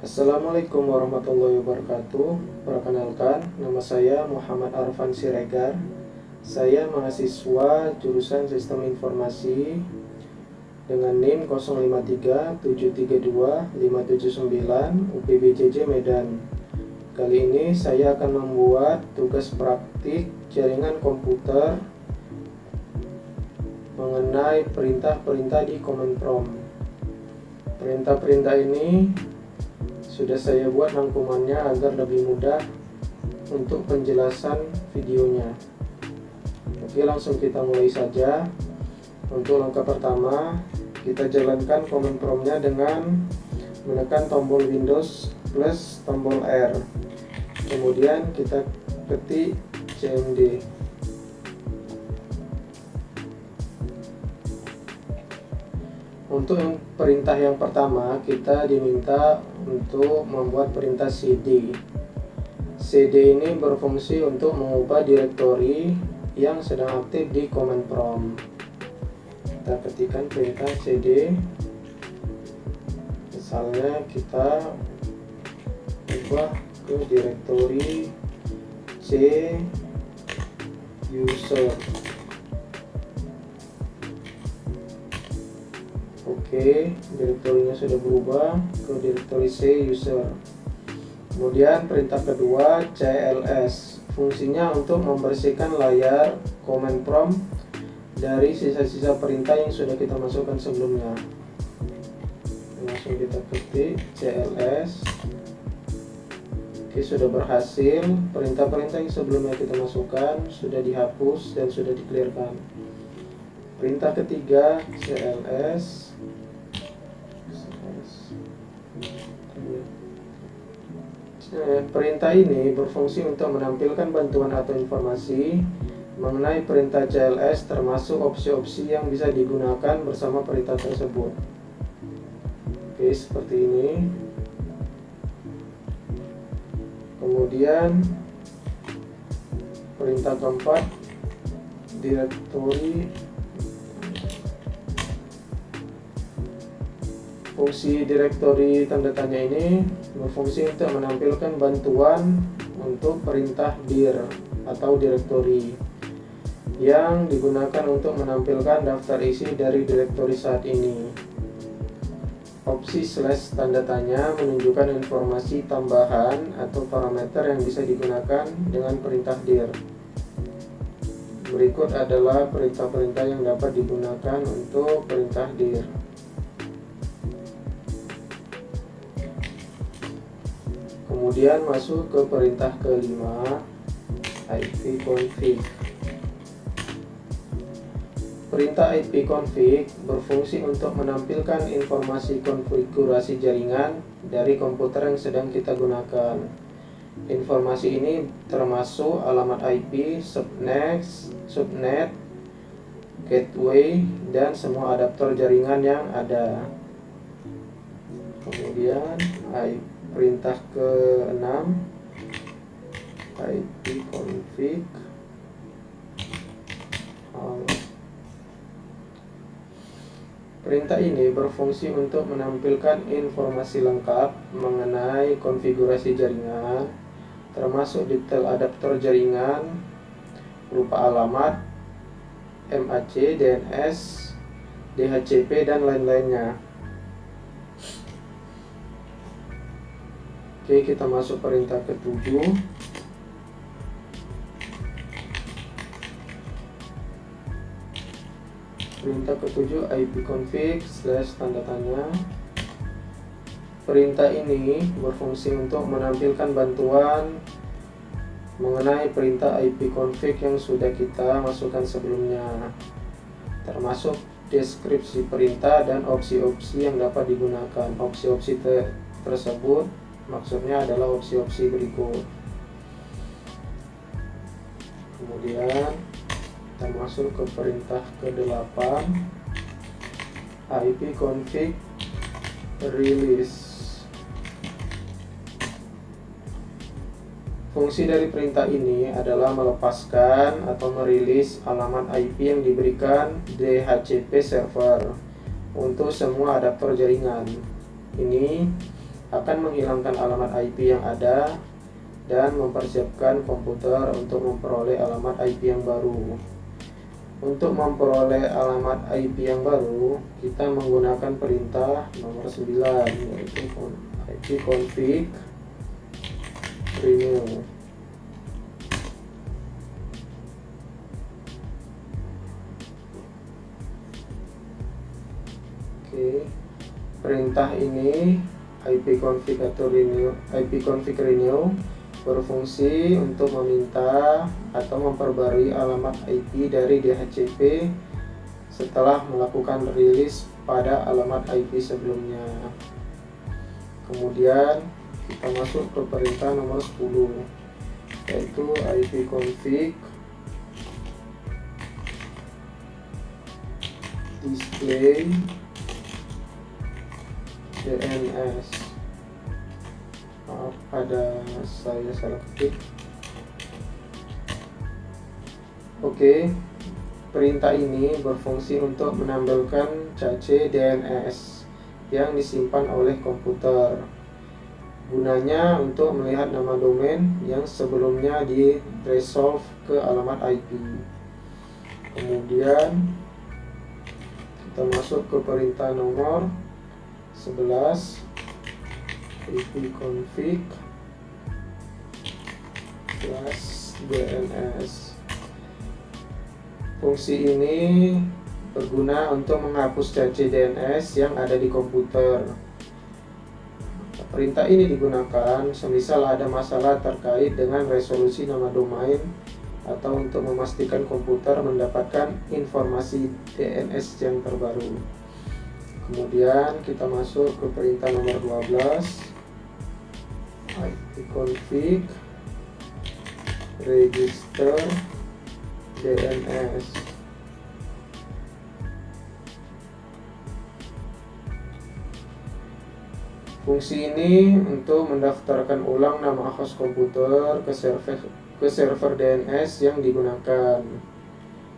Assalamualaikum warahmatullahi wabarakatuh. Perkenalkan, nama saya Muhammad Arfan Siregar. Saya mahasiswa jurusan Sistem Informasi dengan NIM 0537325795 UPBJJ Medan. Kali ini saya akan membuat tugas praktik jaringan komputer mengenai perintah-perintah di command prompt. Perintah-perintah ini sudah saya buat rangkumannya agar lebih mudah untuk penjelasan videonya. Oke, langsung kita mulai saja. Untuk langkah pertama, kita jalankan command prompt-nya dengan menekan tombol Windows plus tombol R. Kemudian kita ketik cmd. Untuk perintah yang pertama, kita diminta untuk membuat perintah cd. cd ini berfungsi untuk mengubah direktori yang sedang aktif di command prompt. Kita ketikkan perintah cd. Misalnya kita ubah ke direktori c user. Oke, direktorinya sudah berubah ke direktori C user. Kemudian perintah kedua cls, fungsinya untuk membersihkan layar command prompt dari sisa-sisa perintah yang sudah kita masukkan sebelumnya. Langsung kita ketik cls. Oke, sudah berhasil. Perintah-perintah yang sebelumnya kita masukkan sudah dihapus dan sudah di-clearkan. Perintah ketiga cls. Perintah ini berfungsi untuk menampilkan bantuan atau informasi mengenai perintah cls, termasuk opsi-opsi yang bisa digunakan bersama perintah tersebut. Oke, seperti ini. Kemudian perintah keempat, direktori. Fungsi direktori tanda tanya ini berfungsi untuk menampilkan bantuan untuk perintah dir atau direktori yang digunakan untuk menampilkan daftar isi dari direktori saat ini. Opsi slash tanda tanya menunjukkan informasi tambahan atau parameter yang bisa digunakan dengan perintah dir. Berikut adalah perintah-perintah yang dapat digunakan untuk perintah dir. Kemudian masuk ke perintah kelima, ipconfig. Perintah ipconfig berfungsi untuk menampilkan informasi konfigurasi jaringan dari komputer yang sedang kita gunakan. Informasi ini termasuk alamat IP, subnet, gateway, dan semua adaptor jaringan yang ada. Kemudian perintah ke-6, ipconfig. Perintah ini berfungsi untuk menampilkan informasi lengkap mengenai konfigurasi jaringan, termasuk detail adaptor jaringan berupa alamat, MAC, DNS, DHCP, dan lain-lainnya. Oke, kita masuk perintah ke-7. Perintah ke-7 ipconfig slash tanda tanya. Perintah ini berfungsi untuk menampilkan bantuan mengenai perintah ipconfig yang sudah kita masukkan sebelumnya, termasuk deskripsi perintah dan opsi-opsi yang dapat digunakan. Opsi-opsi tersebut maksudnya adalah opsi-opsi berikut. Kemudian kita masuk ke perintah ke-8, ipconfig release. Fungsi dari perintah ini adalah melepaskan atau merilis alamat IP yang diberikan DHCP server untuk semua adaptor jaringan. Ini akan menghilangkan alamat IP yang ada dan mempersiapkan komputer untuk memperoleh alamat IP yang baru. Untuk memperoleh alamat IP yang baru, kita menggunakan perintah nomor 9, yaitu ipconfig renew. Oke, perintah ini ipconfig atau ipconfig renew berfungsi untuk meminta atau memperbarui alamat IP dari DHCP setelah melakukan rilis pada alamat IP sebelumnya. Kemudian kita masuk ke perintah nomor 10, yaitu ipconfig display DNS. Maaf, ada saya salah ketik. Oke, perintah ini berfungsi untuk menampilkan cache DNS yang disimpan oleh komputer. Gunanya untuk melihat nama domain yang sebelumnya di resolve ke alamat IP. Kemudian kita masuk ke perintah nomor 11, ipconfig /DNS. Fungsi ini berguna untuk menghapus cache DNS yang ada di komputer. Perintah ini digunakan semisal ada masalah terkait dengan resolusi nama domain atau untuk memastikan komputer mendapatkan informasi DNS yang terbaru. Kemudian kita masuk ke perintah nomor 12, ipconfig register DNS. Fungsi ini untuk mendaftarkan ulang nama host komputer ke server DNS yang digunakan.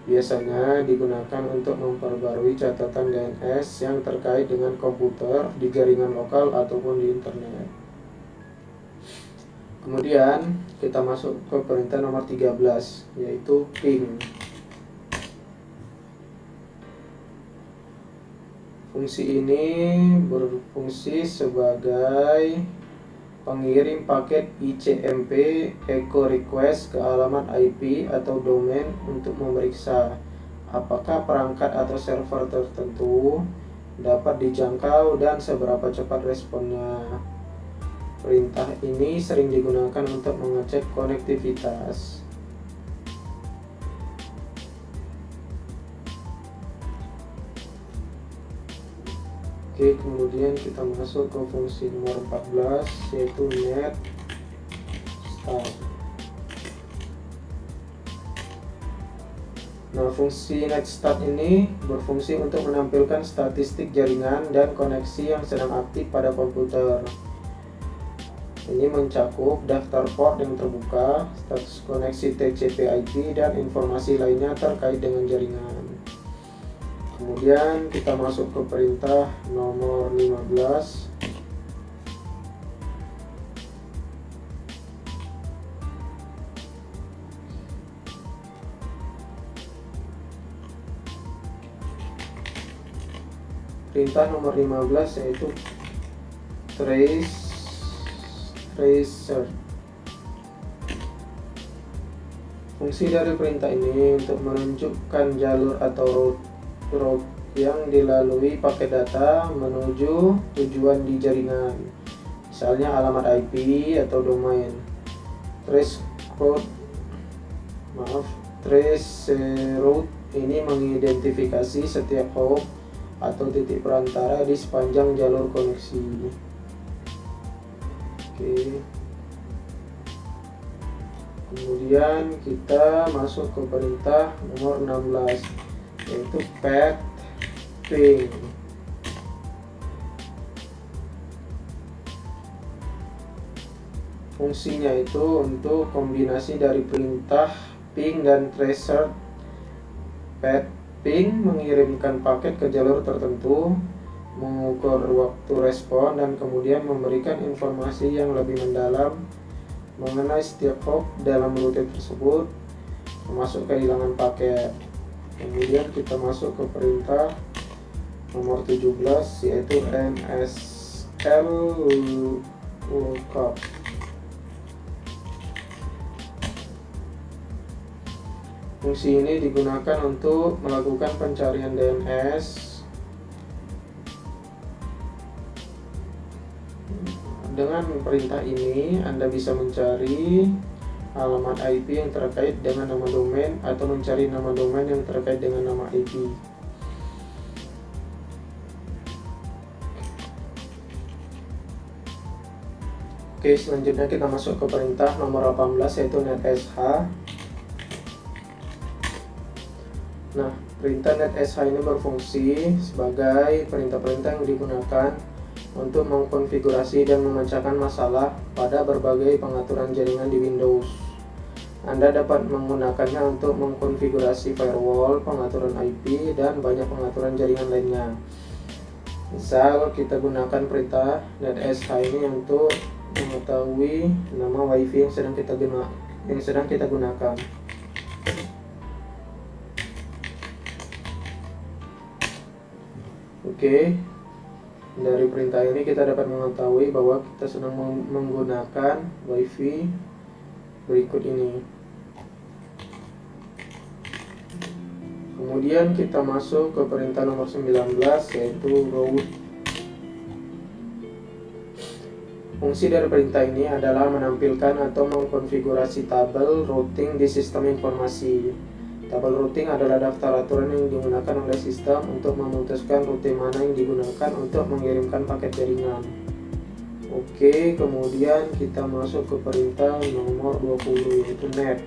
Biasanya digunakan untuk memperbarui catatan DNS yang terkait dengan komputer di jaringan lokal ataupun di internet. Kemudian kita masuk ke perintah nomor 13, yaitu ping. Fungsi ini berfungsi sebagai pengirim paket ICMP echo request ke alamat IP atau domain untuk memeriksa apakah perangkat atau server tertentu dapat dijangkau dan seberapa cepat responnya. Perintah ini sering digunakan untuk mengecek konektivitas. Oke, kemudian kita masuk ke fungsi nomor 14, yaitu net start. Nah, fungsi net start ini berfungsi untuk menampilkan statistik jaringan dan koneksi yang sedang aktif pada komputer. Ini mencakup daftar port yang terbuka, status koneksi TCP/IP, dan informasi lainnya terkait dengan jaringan. Kemudian kita masuk ke perintah nomor 15, perintah nomor 15 yaitu tracer. Fungsi dari perintah ini untuk menunjukkan jalur atau route yang dilalui paket data menuju tujuan di jaringan, misalnya alamat IP atau domain. Trace route ini mengidentifikasi setiap hop atau titik perantara di sepanjang jalur koneksi. Oke. Kemudian kita masuk ke perintah nomor 16, yaitu path ping. Fungsinya itu untuk kombinasi dari perintah ping dan tracer. Path ping mengirimkan paket ke jalur tertentu, mengukur waktu respon, dan kemudian memberikan informasi yang lebih mendalam mengenai setiap hop dalam rute tersebut, termasuk kehilangan paket. Kemudian kita masuk ke perintah nomor 17, yaitu MSL lookup. Fungsi ini digunakan untuk melakukan pencarian DNS. Dengan perintah ini, Anda bisa mencari alamat IP yang terkait dengan nama domain atau mencari nama domain yang terkait dengan nama IP. Oke, selanjutnya kita masuk ke perintah nomor 18, yaitu netsh. Nah, perintah netsh ini berfungsi sebagai perintah-perintah yang digunakan untuk mengkonfigurasi dan memecahkan masalah pada berbagai pengaturan jaringan di Windows. Anda dapat menggunakannya untuk mengkonfigurasi firewall, pengaturan IP, dan banyak pengaturan jaringan lainnya. Misal kita gunakan perintah netsh ini untuk mengetahui nama WiFi yang sedang kita gunakan. Oke. Dari perintah ini kita dapat mengetahui bahwa kita sedang menggunakan WiFi berikut ini. Kemudian kita masuk ke perintah nomor 19, yaitu route. Fungsi dari perintah ini adalah menampilkan atau mengkonfigurasi tabel routing di sistem informasi. Tabel routing adalah daftar aturan yang digunakan oleh sistem untuk memutuskan rute mana yang digunakan untuk mengirimkan paket jaringan. Oke, kemudian kita masuk ke perintah nomor 20, yaitu net.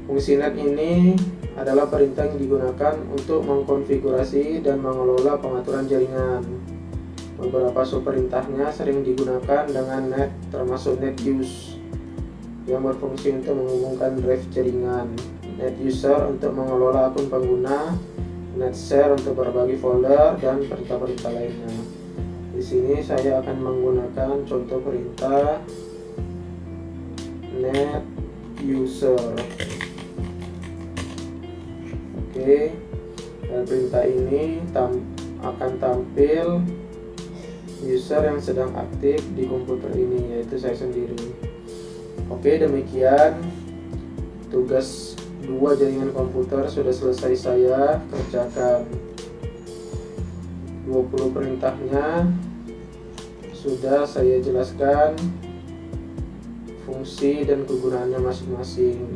Fungsi net ini adalah perintah yang digunakan untuk mengkonfigurasi dan mengelola pengaturan jaringan. Beberapa subperintahnya sering digunakan dengan net, termasuk net use yang berfungsi untuk menghubungkan drive jaringan, net user untuk mengelola akun pengguna, net share untuk berbagi folder, dan perintah-perintah lainnya. Di sini saya akan menggunakan contoh perintah net user. Oke, dan perintah ini akan tampil user yang sedang aktif di komputer ini, yaitu saya sendiri. Oke, demikian tugas 2 jaringan komputer sudah selesai saya kerjakan. 20 perintahnya sudah saya jelaskan fungsi dan kegunaannya masing-masing.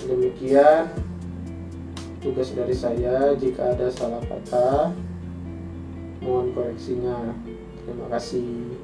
Demikian tugas dari saya. Jika ada salah kata, mohon koreksinya. Terima kasih.